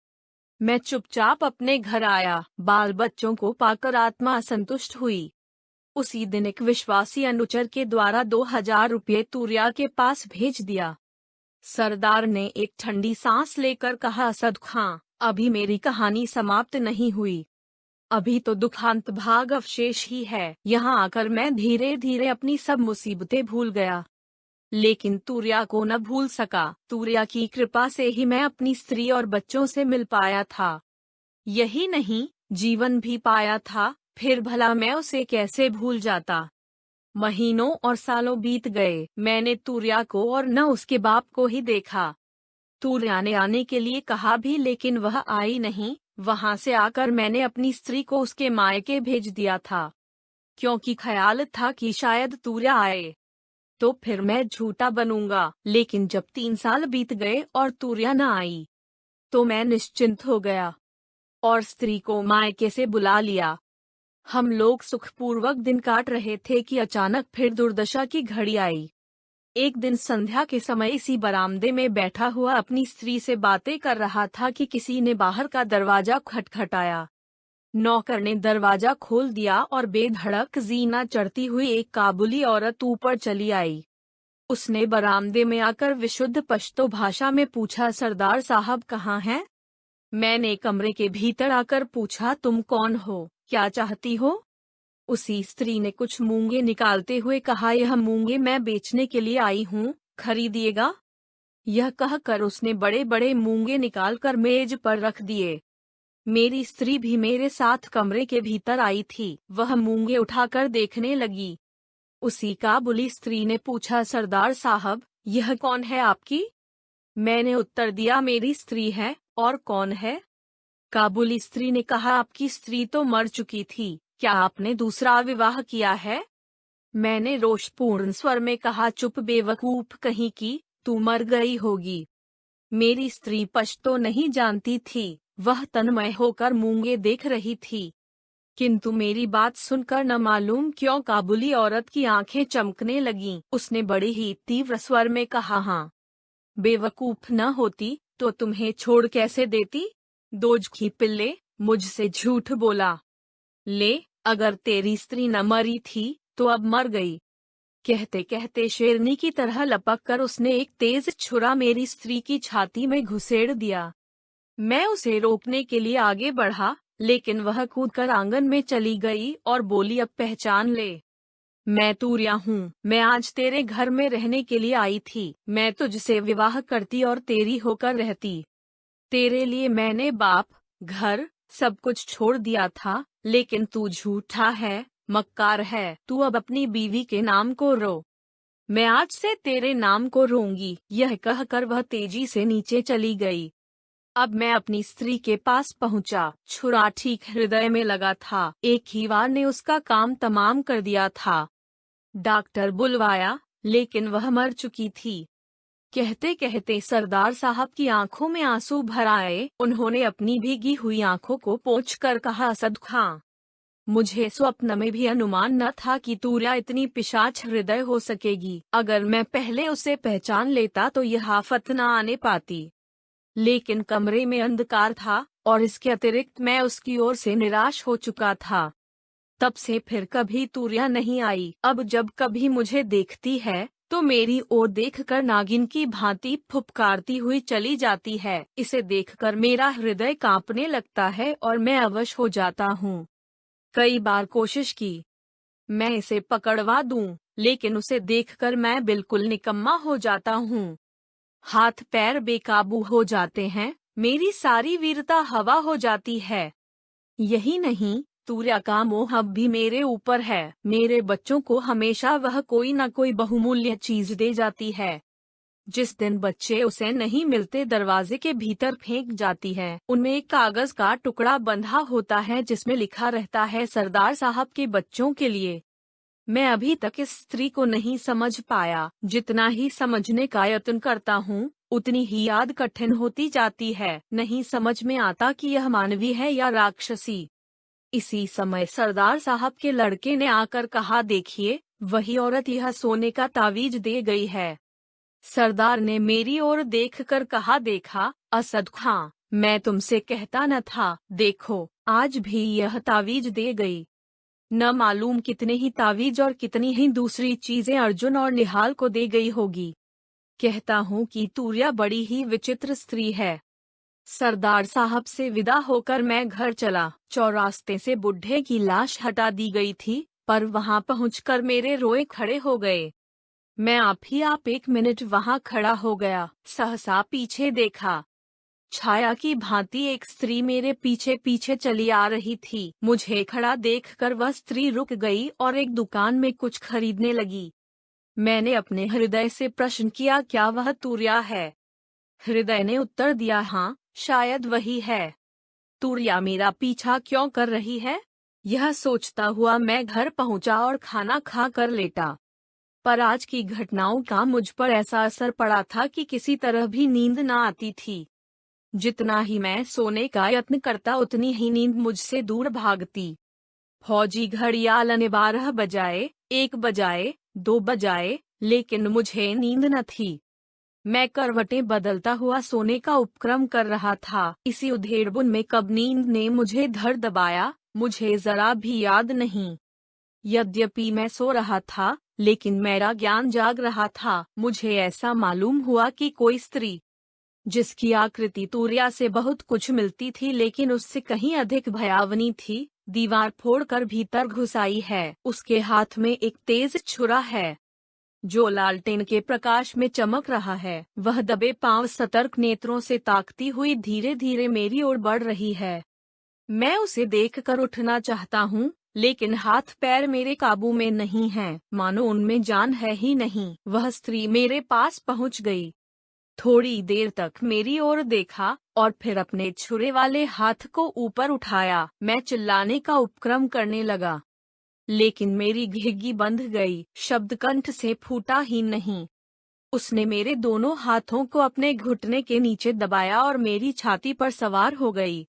मैं चुपचाप अपने घर आया। बाल बच्चों को पाकर आत्मा संतुष्ट हुई। उसी दिन एक विश्वासी अनुचर के द्वारा 2000 रुपये तूर्या के पास भेज दिया। सरदार ने एक ठंडी सांस लेकर कहा, असद खां, अभी मेरी कहानी समाप्त नहीं हुई। अभी तो दुखांत भाग अवशेष ही है। यहाँ आकर मैं धीरे धीरे अपनी सब मुसीबतें भूल गया, लेकिन तूर्या को न भूल सका। तूर्या की कृपा से ही मैं अपनी स्त्री और बच्चों से मिल पाया था। यही नहीं, जीवन भी पाया था। फिर भला मैं उसे कैसे भूल जाता। महीनों और सालों बीत गए। मैंने तूर्या को और न उसके बाप को ही देखा। तूर्या ने आने के लिए कहा भी, लेकिन वह आई नहीं। वहां से आकर मैंने अपनी स्त्री को उसके मायके भेज दिया था, क्योंकि ख्याल था कि शायद तूर्या आए तो फिर मैं झूठा बनूंगा। लेकिन जब 3 साल बीत गए और तूर्या न आई, तो मैं निश्चिंत हो गया और स्त्री को मायके से बुला लिया। हम लोग सुखपूर्वक दिन काट रहे थे कि अचानक फिर दुर्दशा की घड़ी आई। एक दिन संध्या के समय इसी बरामदे में बैठा हुआ अपनी स्त्री से बातें कर रहा था कि किसी ने बाहर का दरवाजा खटखटाया। नौकर ने दरवाजा खोल दिया और बेधड़क जीना चढ़ती हुई एक काबुली औरत ऊपर चली आई। उसने बरामदे में आकर विशुद्ध पश्तो भाषा में पूछा, सरदार साहब कहाँ हैं? मैंने कमरे के भीतर आकर पूछा, तुम कौन हो, क्या चाहती हो? उसी स्त्री ने कुछ मूंगे निकालते हुए कहा, यह मूंगे मैं बेचने के लिए आई हूँ, खरीदिएगा? यह कहकर उसने बड़े बड़े मूंगे निकालकर मेज पर रख दिए। मेरी स्त्री भी मेरे साथ कमरे के भीतर आई थी। वह मूंगे उठाकर देखने लगी। उसी काबुली स्त्री ने पूछा, सरदार साहब, यह कौन है आपकी? मैंने उत्तर दिया, मेरी स्त्री है। और कौन है? काबुली स्त्री ने कहा, आपकी स्त्री तो मर चुकी थी, क्या आपने दूसरा विवाह किया है? मैंने रोषपूर्ण स्वर में कहा, चुप बेवकूफ कहीं की, तू मर गई होगी। मेरी स्त्री पश्तो नहीं जानती थी। वह तन्मय होकर मूंगे देख रही थी, किंतु मेरी बात सुनकर न मालूम क्यों काबुली औरत की आंखें चमकने लगीं। उसने बड़े ही तीव्र स्वर में कहा, हाँ, बेवकूफ न होती तो तुम्हें छोड़ कैसे देती? दोजखी पिल्ले, मुझसे झूठ बोला। ले, अगर तेरी स्त्री न मरी थी तो अब मर गई। कहते कहते शेरनी की तरह लपक कर उसने एक तेज छुरा मेरी स्त्री की छाती में घुसेड़ दिया। मैं उसे रोकने के लिए आगे बढ़ा, लेकिन वह कूदकर आंगन में चली गई और बोली, अब पहचान ले, मैं तूर्या हूँ। मैं आज तेरे घर में रहने के लिए आई थी। मैं तुझसे विवाह करती और तेरी होकर रहती। तेरे लिए मैंने बाप, घर, सब कुछ छोड़ दिया था, लेकिन तू झूठा है, मक्कार है। तू अब अपनी बीवी के नाम को रो। मैं आज से तेरे नाम को रोऊंगी। यह कहकर वह तेजी से नीचे चली गई। अब मैं अपनी स्त्री के पास पहुंचा। छुरा ठीक हृदय में लगा था। एक ही वार ने उसका काम तमाम कर दिया था। डॉक्टर बुलवाया, लेकिन वह मर चुकी थी। कहते कहते सरदार साहब की आंखों में आंसू भर आए। उन्होंने अपनी भीगी हुई आंखों को पोंछकर कहा, असद खां, मुझे स्वप्न में भी अनुमान न था कि तूर्या इतनी पिशाच हृदय हो सकेगी। अगर मैं पहले उसे पहचान लेता तो यह आफत न आने पाती। लेकिन कमरे में अंधकार था और इसके अतिरिक्त मैं उसकी ओर से निराश हो चुका था। तब से फिर कभी तूर्या नहीं आई। अब जब कभी मुझे देखती है तो मेरी ओर देखकर नागिन की भांति फुफकारती हुई चली जाती है। इसे देखकर मेरा हृदय कांपने लगता है और मैं अवश हो जाता हूँ। कई बार कोशिश की मैं इसे पकड़वा दूं, लेकिन उसे देखकर मैं बिल्कुल निकम्मा हो जाता हूँ। हाथ पैर बेकाबू हो जाते हैं, मेरी सारी वीरता हवा हो जाती है। यही नहीं, तूर्या का मोह अब भी मेरे ऊपर है। मेरे बच्चों को हमेशा वह कोई न कोई बहुमूल्य चीज दे जाती है। जिस दिन बच्चे उसे नहीं मिलते दरवाजे के भीतर फेंक जाती है। उनमें एक कागज का टुकड़ा बंधा होता है जिसमें लिखा रहता है, सरदार साहब के बच्चों के लिए। मैं अभी तक इस स्त्री को नहीं समझ पाया। जितना ही समझने का यत्न करता हूँ, उतनी ही याद कठिन होती जाती है। नहीं समझ में आता कि यह मानवी है या राक्षसी। इसी समय सरदार साहब के लड़के ने आकर कहा, देखिए, वही औरत यह सोने का तावीज दे गई है। सरदार ने मेरी ओर देखकर कहा, देखा असद खां, मैं तुमसे कहता न था, देखो आज भी यह तावीज दे गई। न मालूम कितने ही तावीज और कितनी ही दूसरी चीजें अर्जुन और निहाल को दे गई होगी। कहता हूँ कि तूर्या बड़ी ही विचित्र स्त्री है। सरदार साहब से विदा होकर मैं घर चला। चौरास्ते से बुढ़े की लाश हटा दी गई थी, पर वहां पहुंचकर मेरे रोए खड़े हो गए। मैं आप 1 मिनट वहां खड़ा हो गया। सहसा पीछे देखा। छाया की भांति एक स्त्री मेरे पीछे पीछे चली आ रही थी। मुझे खड़ा देखकर वह स्त्री रुक गई और एक दुकान में कुछ खरीदने लगी। मैंने अपने हृदय से प्रश्न किया, क्या वह तूर्या है? हृदय ने उत्तर दिया, हाँ, शायद वही है। तूर्या मेरा पीछा क्यों कर रही है? यह सोचता हुआ मैं घर पहुंचा और खाना खा कर लेटा। पर आज की घटनाओं का मुझ पर ऐसा असर पड़ा था कि किसी तरह भी नींद न आती थी। जितना ही मैं सोने का यत्न करता, उतनी ही नींद मुझसे दूर भागती। फौजी घड़ियाल ने 12 बजाए, 1 बजाए, 2 बजाए, लेकिन मुझे नींद न थी। मैं करवटें बदलता हुआ सोने का उपक्रम कर रहा था। इसी उधेड़बुन में कब नींद ने मुझे धर दबाया, मुझे जरा भी याद नहीं। यद्यपि मैं सो रहा था, लेकिन मेरा ज्ञान जाग रहा था। मुझे ऐसा मालूम हुआ कि कोई स्त्री, जिसकी आकृति तूर्या से बहुत कुछ मिलती थी लेकिन उससे कहीं अधिक भयावनी थी, दीवार फोड़कर भीतर घुस आई है। उसके हाथ में एक तेज छुरा है जो लालटेन के प्रकाश में चमक रहा है। वह दबे पांव सतर्क नेत्रों से ताकती हुई धीरे धीरे मेरी ओर बढ़ रही है। मैं उसे देखकर उठना चाहता हूँ, लेकिन हाथ पैर मेरे काबू में नहीं हैं, मानो उनमें जान है ही नहीं। वह स्त्री मेरे पास पहुँच गई। थोड़ी देर तक मेरी ओर देखा और फिर अपने छुरे वाले हाथ को ऊपर उठाया। मैं चिल्लाने का उपक्रम करने लगा, लेकिन मेरी घिघी बंध गई। शब्द कंठ से फूटा ही नहीं। उसने मेरे दोनों हाथों को अपने घुटने के नीचे दबाया और मेरी छाती पर सवार हो गई।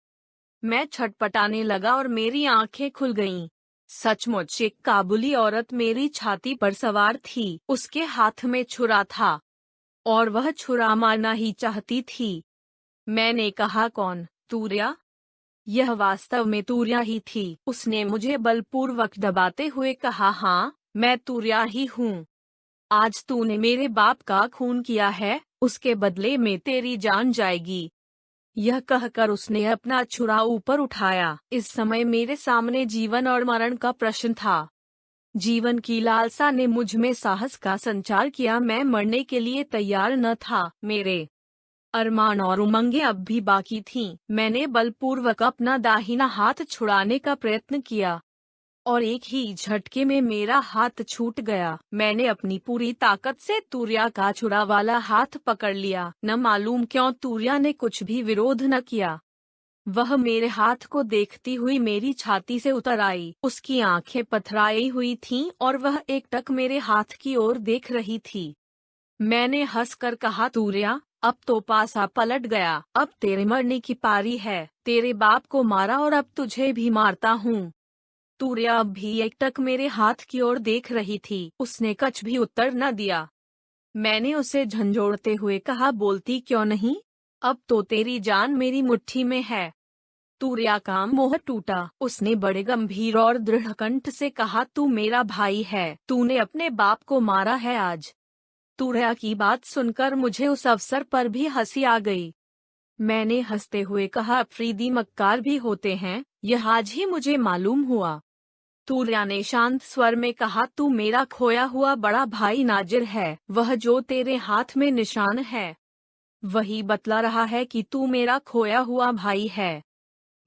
मैं छटपटाने लगा और मेरी आंखें खुल गईं। सचमुच एक काबुली औरत मेरी छाती पर सवार थी। उसके हाथ में छुरा था और वह छुरा मारना ही चाहती थी। मैंने कहा, कौन? तूर्या? यह वास्तव में तूर्या ही थी। उसने मुझे बलपूर्वक दबाते हुए कहा, हाँ, मैं तूर्या ही हूँ। आज तूने मेरे बाप का खून किया है, उसके बदले में तेरी जान जाएगी। यह कहकर उसने अपना छुरा ऊपर उठाया। इस समय मेरे सामने जीवन और मरण का प्रश्न था। जीवन की लालसा ने मुझ में साहस का संचार किया। मैं मरने के लिए तैयार न था। मेरे अरमान और उमंगें अब भी बाकी थीं। मैंने बलपूर्वक अपना दाहिना हाथ छुड़ाने का प्रयत्न किया और एक ही झटके में मेरा हाथ छूट गया। मैंने अपनी पूरी ताकत से तूर्या का छुरा वाला हाथ पकड़ लिया। न मालूम क्यों तूर्या ने कुछ भी विरोध न किया। वह मेरे हाथ को देखती हुई मेरी छाती से उतर आई। उसकी आंखें पथराई हुई थीं और वह एकटक मेरे हाथ की ओर देख रही थी। मैंने हंसकर कहा, तूर्या, अब तो पासा पलट गया। अब तेरे मरने की पारी है। तेरे बाप को मारा और अब तुझे भी मारता हूँ। तूर्या अब भी एकटक मेरे हाथ की ओर देख रही थी। उसने कुछ भी उत्तर न दिया। मैंने उसे झंझोड़ते हुए कहा, बोलती क्यों नहीं? अब तो तेरी जान मेरी मुट्ठी में है। तूर्या का मोह टूटा। उसने बड़े गंभीर और दृढ़ कंठ से कहा, तू मेरा भाई है। तूने अपने बाप को मारा है आज। तूर्या की बात सुनकर मुझे उस अवसर पर भी हंसी आ गई। मैंने हंसते हुए कहा, अफरीदी मक्कार भी होते हैं, यह आज ही मुझे मालूम हुआ। तूर्या ने शांत स्वर में कहा, तू मेरा खोया हुआ बड़ा भाई नाजिर है। वह जो तेरे हाथ में निशान है, वही बतला रहा है कि तू मेरा खोया हुआ भाई है।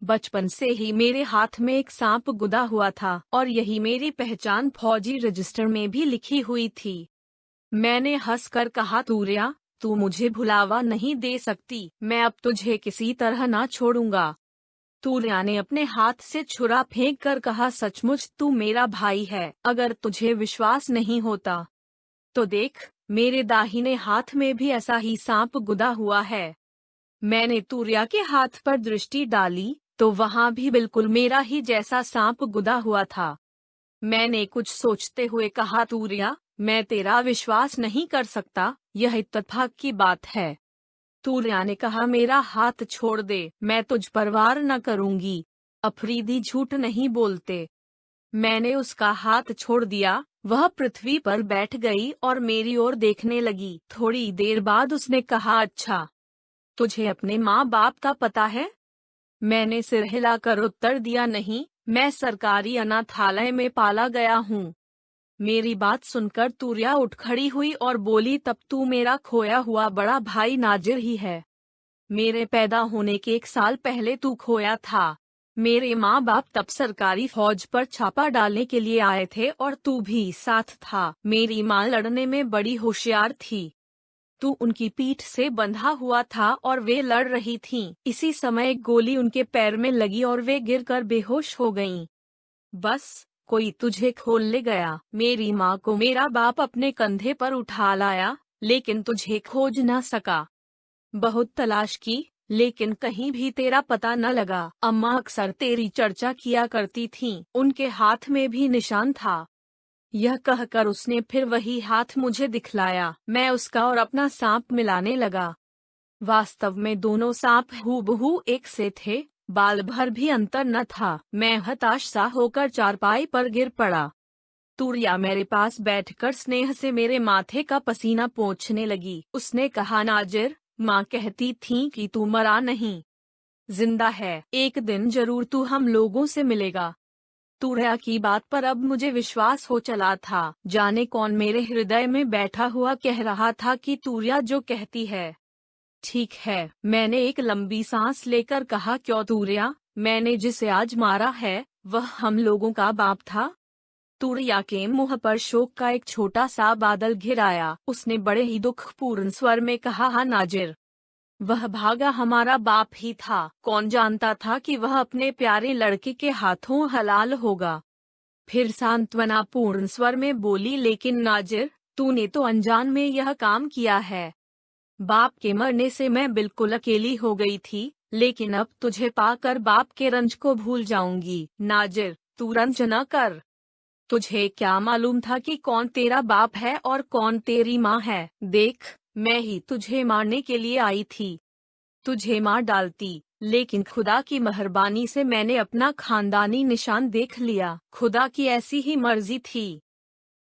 बचपन से ही मेरे हाथ में एक सांप गुदा हुआ था और यही मेरी पहचान फौजी रजिस्टर में भी लिखी हुई थी। मैंने हंसकर कहा, तूर्या, तू मुझे भुलावा नहीं दे सकती, मैं अब तुझे किसी तरह ना छोड़ूंगा। तूर्या ने अपने हाथ से छुरा फेंक कर कहा, सचमुच तू मेरा भाई है। अगर तुझे विश्वास नहीं होता तो देख, मेरे दाहिने हाथ में भी ऐसा ही सांप गुदा हुआ है। मैंने तूर्या के हाथ पर दृष्टि डाली तो वहां भी बिल्कुल मेरा ही जैसा सांप गुदा हुआ था। मैंने कुछ सोचते हुए कहा, तूर्या, मैं तेरा विश्वास नहीं कर सकता, यह इत्तेफाक की बात है। तूर्या ने कहा, मेरा हाथ छोड़ दे, मैं तुझ पर वार न करूंगी। अफरीदी झूठ नहीं बोलते। मैंने उसका हाथ छोड़ दिया, वह पृथ्वी पर बैठ गई और मेरी ओर देखने लगी। थोड़ी देर बाद उसने कहा, अच्छा, तुझे अपने माँ बाप का पता है? मैंने सिर हिलाकर उत्तर दिया, नहीं, मैं सरकारी अनाथालय में पाला गया हूँ। मेरी बात सुनकर तूर्या उठ खड़ी हुई और बोली, तब तू मेरा खोया हुआ बड़ा भाई नाजिर ही है। मेरे पैदा होने के 1 साल पहले तू खोया था। मेरे माँ बाप तब सरकारी फौज पर छापा डालने के लिए आए थे और तू भी साथ था। मेरी माँ लड़ने में बड़ी होशियार थी। तू उनकी पीठ से बंधा हुआ था और वे लड़ रही थीं। इसी समय एक गोली उनके पैर में लगी और वे गिरकर बेहोश हो गईं। बस, कोई तुझे खोल ले गया। मेरी माँ को मेरा बाप अपने कंधे पर उठा लाया, लेकिन तुझे खोज न सका। बहुत तलाश की, लेकिन कहीं भी तेरा पता न लगा। अम्मा अक्सर तेरी चर्चा किया करती थीं, उनके हाथ में भी निशान था। यह कहकर उसने फिर वही हाथ मुझे दिखलाया। मैं उसका और अपना सांप मिलाने लगा। वास्तव में दोनों सांप हूबहू एक से थे, बाल भर भी अंतर न था। मैं हताश सा होकर चारपाई पर गिर पड़ा। तूर्या मेरे पास बैठकर स्नेह से मेरे माथे का पसीना पोंछने लगी। उसने कहा, नाजिर, माँ कहती थी कि तू मरा नहीं, जिंदा है। एक दिन जरूर तू हम लोगों से मिलेगा। तूर्या की बात पर अब मुझे विश्वास हो चला था। जाने कौन मेरे हृदय में बैठा हुआ कह रहा था कि तूर्या जो कहती है ठीक है। मैंने एक लंबी सांस लेकर कहा, क्यों तूर्या, मैंने जिसे आज मारा है वह हम लोगों का बाप था? तूर्या के मुंह पर शोक का एक छोटा सा बादल घिर आया। उसने बड़े ही दुखपूर्ण स्वर में कहा, हाँ नाजिर, वह भागा हमारा बाप ही था। कौन जानता था कि वह अपने प्यारे लड़के के हाथों हलाल होगा। फिर सांत्वनापूर्ण स्वर में बोली, लेकिन नाजिर, तूने तो अनजान में यह काम किया है। बाप के मरने से मैं बिल्कुल अकेली हो गई थी, लेकिन अब तुझे पाकर बाप के रंज को भूल जाऊंगी। नाजिर, तू रंज न कर। तुझे क्या मालूम था कि कौन तेरा बाप है और कौन तेरी माँ है? देख, मैं ही तुझे मारने के लिए आई थी। तुझे मार डालती, लेकिन खुदा की मेहरबानी से मैंने अपना खानदानी निशान देख लिया। खुदा की ऐसी ही मर्जी थी।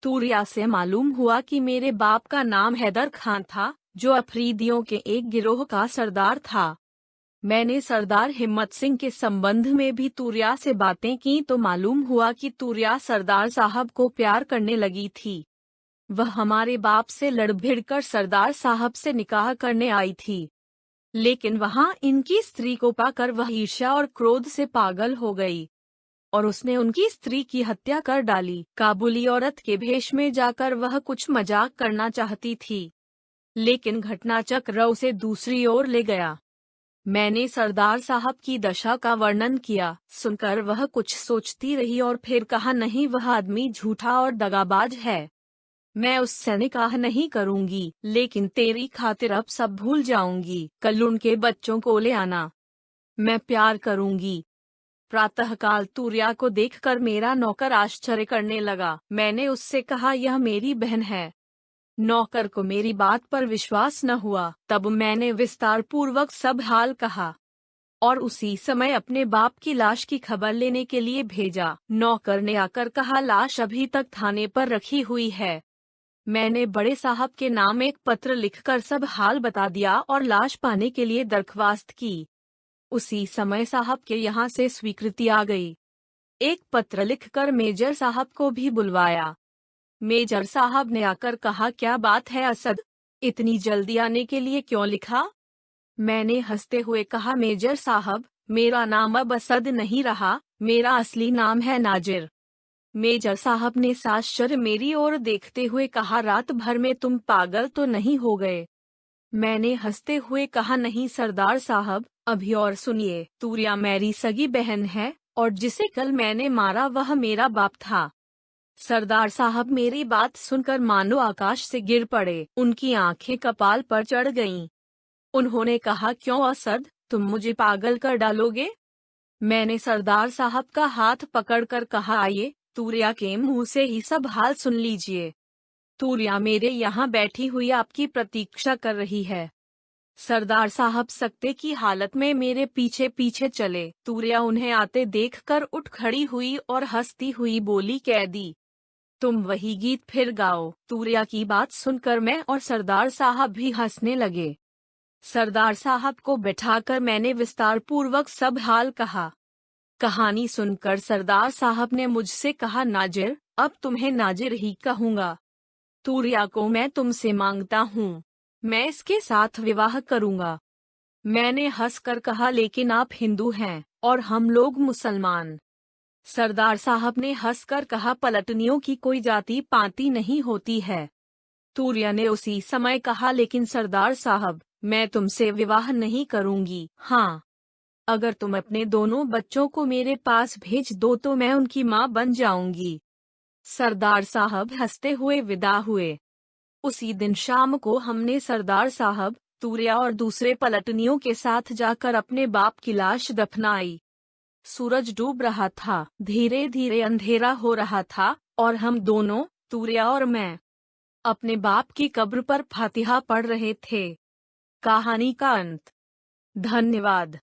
तूर्या से मालूम हुआ कि मेरे बाप का नाम हैदर खान था, जो अफरीदियों के एक गिरोह का सरदार था। मैंने सरदार हिम्मत सिंह के संबंध में भी तूर्या से बातें की तो मालूम हुआ कि तूर्या सरदार साहब को प्यार करने लगी थी। वह हमारे बाप से लड़ भिड़ कर सरदार साहब से निकाह करने आई थी, लेकिन वहां इनकी स्त्री को पाकर वह ईर्ष्या और क्रोध से पागल हो गई और उसने उनकी स्त्री की हत्या कर डाली। काबुली औरत के भेष में जाकर वह कुछ मजाक करना चाहती थी, लेकिन घटनाचक्र उसे दूसरी ओर ले गया। मैंने सरदार साहब की दशा का वर्णन किया। सुनकर वह कुछ सोचती रही और फिर कहा, नहीं, वह आदमी झूठा और दगाबाज है। मैं उससे निकाह नहीं करूंगी, लेकिन तेरी खातिर अब सब भूल जाऊंगी। कल उनके बच्चों को ले आना, मैं प्यार करूंगी। प्रातःकाल तूर्या को देखकर मेरा नौकर आश्चर्य करने लगा। मैंने उससे कहा, यह मेरी बहन है। नौकर को मेरी बात पर विश्वास न हुआ। तब मैंने विस्तार पूर्वक सब हाल कहा और उसी समय अपने बाप की लाश की खबर लेने के लिए भेजा। नौकर ने आकर कहा, लाश अभी तक थाने पर रखी हुई है। मैंने बड़े साहब के नाम एक पत्र लिखकर सब हाल बता दिया और लाश पाने के लिए दरख्वास्त की। उसी समय साहब के यहाँ से स्वीकृति आ गई। एक पत्र लिखकर मेजर साहब को भी बुलवाया। मेजर साहब ने आकर कहा, क्या बात है असद, इतनी जल्दी आने के लिए क्यों लिखा? मैंने हंसते हुए कहा, मेजर साहब, मेरा नाम अब असद नहीं रहा, मेरा असली नाम है नाजिर। मेजर साहब ने साश्चर्य मेरी ओर देखते हुए कहा, रात भर में तुम पागल तो नहीं हो गए? मैंने हंसते हुए कहा, नहीं सरदार साहब, अभी और सुनिए। तूरिया मेरी सगी बहन है और जिसे कल मैंने मारा वह मेरा बाप था। सरदार साहब मेरी बात सुनकर मानो आकाश से गिर पड़े, उनकी आंखें कपाल पर चढ़ गईं। उन्होंने कहा, क्यों असद, तुम मुझे पागल कर डालोगे? मैंने सरदार साहब का हाथ पकड़कर कहा, आइए, तूरिया के मुंह से ही सब हाल सुन लीजिए। तूरिया मेरे यहाँ बैठी हुई आपकी प्रतीक्षा कर रही है। सरदार साहब सकते की हालत में मेरे पीछे पीछे चले। तूरिया उन्हें आते देखकर उठ खड़ी हुई और हंसती हुई बोली, कैदी, तुम वही गीत फिर गाओ। तूरिया की बात सुनकर मैं और सरदार साहब भी हंसने लगे। सरदार साहब को बैठाकर मैंने विस्तार पूर्वक सब हाल कहा। कहानी सुनकर सरदार साहब ने मुझसे कहा, नाजिर, अब तुम्हें नाजिर ही कहूँगा। तूरिया को मैं तुमसे मांगता हूँ, मैं इसके साथ विवाह करूँगा। मैंने हंसकर कहा, लेकिन आप हिंदू हैं और हम लोग मुसलमान। सरदार साहब ने हंसकर कहा, पलटनियों की कोई जाति पाति नहीं होती है। तूरिया ने उसी समय कहा, लेकिन सरदार साहब, मैं तुमसे विवाह नहीं करूँगी। हाँ, अगर तुम अपने दोनों बच्चों को मेरे पास भेज दो तो मैं उनकी माँ बन जाऊंगी। सरदार साहब हंसते हुए विदा हुए। उसी दिन शाम को हमने सरदार साहब, तूरिया और दूसरे पलटनियों के साथ जाकर अपने बाप की लाश दफनाई। सूरज डूब रहा था, धीरे धीरे अंधेरा हो रहा था और हम दोनों, तूरिया और मैं, अपने बाप की कब्र पर फातिहा पढ़ रहे थे। कहानी का अंत। धन्यवाद।